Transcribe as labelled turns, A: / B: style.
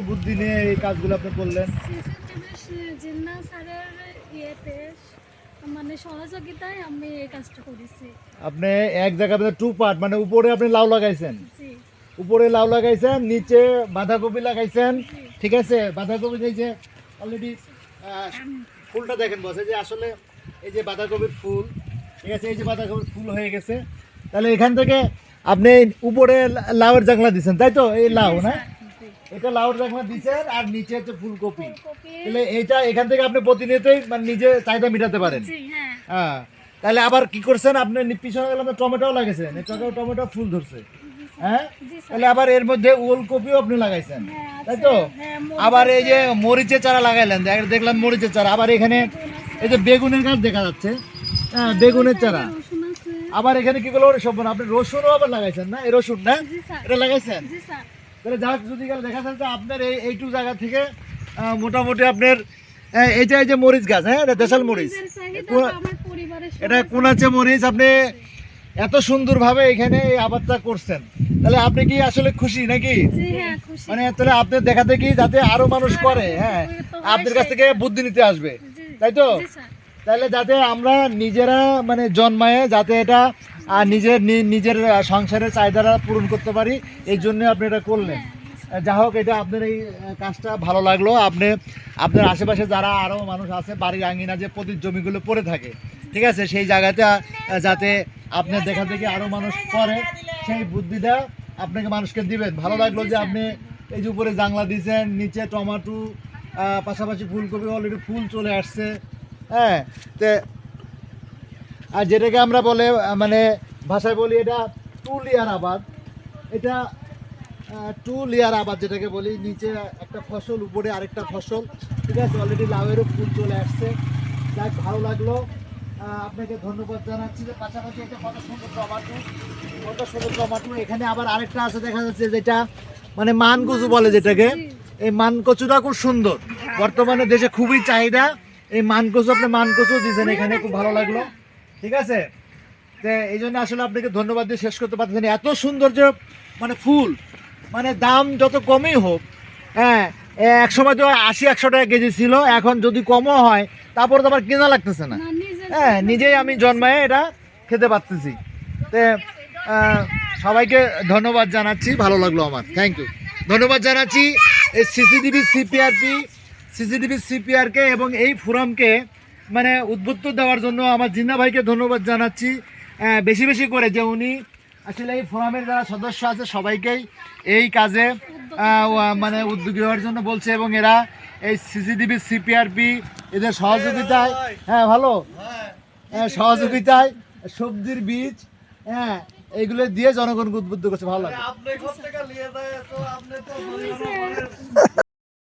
A: বুদ্ধি নিয়ে এই কাজগুলো আপনি করলেন?
B: জিন্নাহ স্যারের ইয়েতে মানে সহযোগিতায় আমি এই কাজটা করেছি।
A: আপনি এক জায়গায় টু পার্ট, মানে উপরে আপনি লাউ লাগাইছেন,
B: জি
A: উপরে লাউ লাগাইছেন, নিচে বাঁধাকপি লাগাইছেন।
B: জি
A: ঠিক আছে, বাঁধাকপি এই যে অলরেডি ফুলটা দেখেন বসে যে আসলে এই যে বাঁধাকপির ফুল, ঠিক আছে, এই যে বাঁধাকপির ফুল হয়ে গেছে। তাহলে এখান থেকে আপনি উপরে লাউয়ের জাংলা দিচ্ছেন, তাই তো? এই লাউ না, এটা লাউর জাংলা দিচ্ছেন, আর নিচে হচ্ছে ফুলকপি। তাহলে এইটা এখান থেকে আপনি প্রতিনিয়তই মানে নিজে চাহিদা মেটাতে পারেন। হ্যাঁ, তাহলে আবার কি করছেন আপনি, পিছনে গেলে টমেটো লাগাইছেন, টমেটো ফুল ধরছে। হ্যাঁ, তাহলে আবার এর মধ্যে ওলকপিও আপনি লাগাইছেন, তাই তো? আবার এই যে মরিচের চারা লাগাইলেন, দেখলাম মরিচের চারা। আবার এখানে এই যে বেগুনের গাছ দেখা যাচ্ছে, হ্যাঁ, বেগুনের চারা। আবার এখানে কি করলো সব, আপনি রসুনও আবার লাগাইছেন না? এই রসুন না, এটা লাগাইছেন। তাহলে যাক, যদি দেখা যাচ্ছে আপনার এইটু জায়গা থেকে মোটামুটি আপনার এইটা এই যে মরিচ গাছ, হ্যাঁ, এটা দেশাল মরিচ, এটা কোনাচে মরিচ, আপনি এত সুন্দরভাবে এখানে এই আবাদটা করছেন। তাহলে আপনি কি আসলে খুশি নাকি? মানে তাহলে আপনি দেখা দেখি যাতে আরো মানুষ করে, হ্যাঁ, আপনার কাছ থেকে বুদ্ধি নিতে আসবে, তাই তো? তাহলে যাতে আমরা নিজেরা মানে জন্মায় যাতে এটা নিজের সংসারের চাহিদাটা পূরণ করতে পারি, এই জন্য আপনি এটা করলেন। যা হোক, এটা আপনার এই কাজটা ভালো লাগলো। আপনার আশেপাশে যারা আরও মানুষ আছে, বাড়ির আঙিনা যে প্রতি জমিগুলো পড়ে থাকে, ঠিক আছে, সেই জায়গাতে যাতে আপনার দেখা দেখি আরও মানুষ করে, সেই বুদ্ধিটা আপনাকে মানুষকে দিবেন। ভালো লাগলো যে আপনি এই যে উপরে জাংলা দিয়েছেন, নিচে টমেটো, পাশাপাশি ফুলকপি অলরেডি ফুল চলে আসছে। হ্যাঁ, তো আর যেটাকে আমরা বলে মানে ভাষায় বলি এটা টু লেয়ার আবাদ, এটা টু লেয়ার আবাদ যেটাকে বলি, নিচে একটা ফসল, উপরে আরেকটা ফসল। ঠিক আছে, অলরেডি লাউয়েরও ফুল চলে আসছে। যাক, ভালো লাগলো, আপনাকে ধন্যবাদ জানাচ্ছি। যে পাশাপাশি একটা কত সুন্দর টমাটো, এখানে আবার আরেকটা আছে দেখা যাচ্ছে, যেটা মানে মান কচু বলে যেটাকে, এই মান কচুটা খুব সুন্দর, বর্তমানে দেশে খুবই চাহিদা। এই মান কচু, আপনি মান কচু দিয়েছেন এখানে, খুব ভালো লাগলো। ঠিক আছে, তো এই জন্য আসলে আপনাকে ধন্যবাদ দিয়ে শেষ করতে পারতেছেন। এত সুন্দর যে মানে ফুল, মানে দাম যত কমই হোক, হ্যাঁ, এক সময় তো 80-100 টাকা কেজি ছিল, এখন যদি কমও হয় তারপরে তো আবার কেনা লাগতেছে না। হ্যাঁ, নিজেই আমি জন্মায় এটা খেতে পারতেছি। তো সবাইকে ধন্যবাদ জানাচ্ছি, ভালো লাগলো আমার, থ্যাংক ইউ। ধন্যবাদ জানাচ্ছি এই সিসিটিভি সিপিআরকে এবং এই ফোরামকে মানে উদ্বুদ্ধ দেওয়ার জন্য আমার জিন্না ভাইকে ধন্যবাদ জানাচ্ছি বেশি বেশি করে, যে উনি আসলে এই ফোরামের যারা সদস্য আছে সবাইকেই এই কাজে মানে উদ্যোগী হওয়ার জন্য বলছে, এবং এরা এই সিসিটিভি সিপিআরপি এদের সহযোগিতায়, হ্যাঁ ভালো, সহযোগিতায় সবজির বীজ, হ্যাঁ, এইগুলো দিয়ে জনগণকে উদ্বুদ্ধ করছে। ভালো লাগে।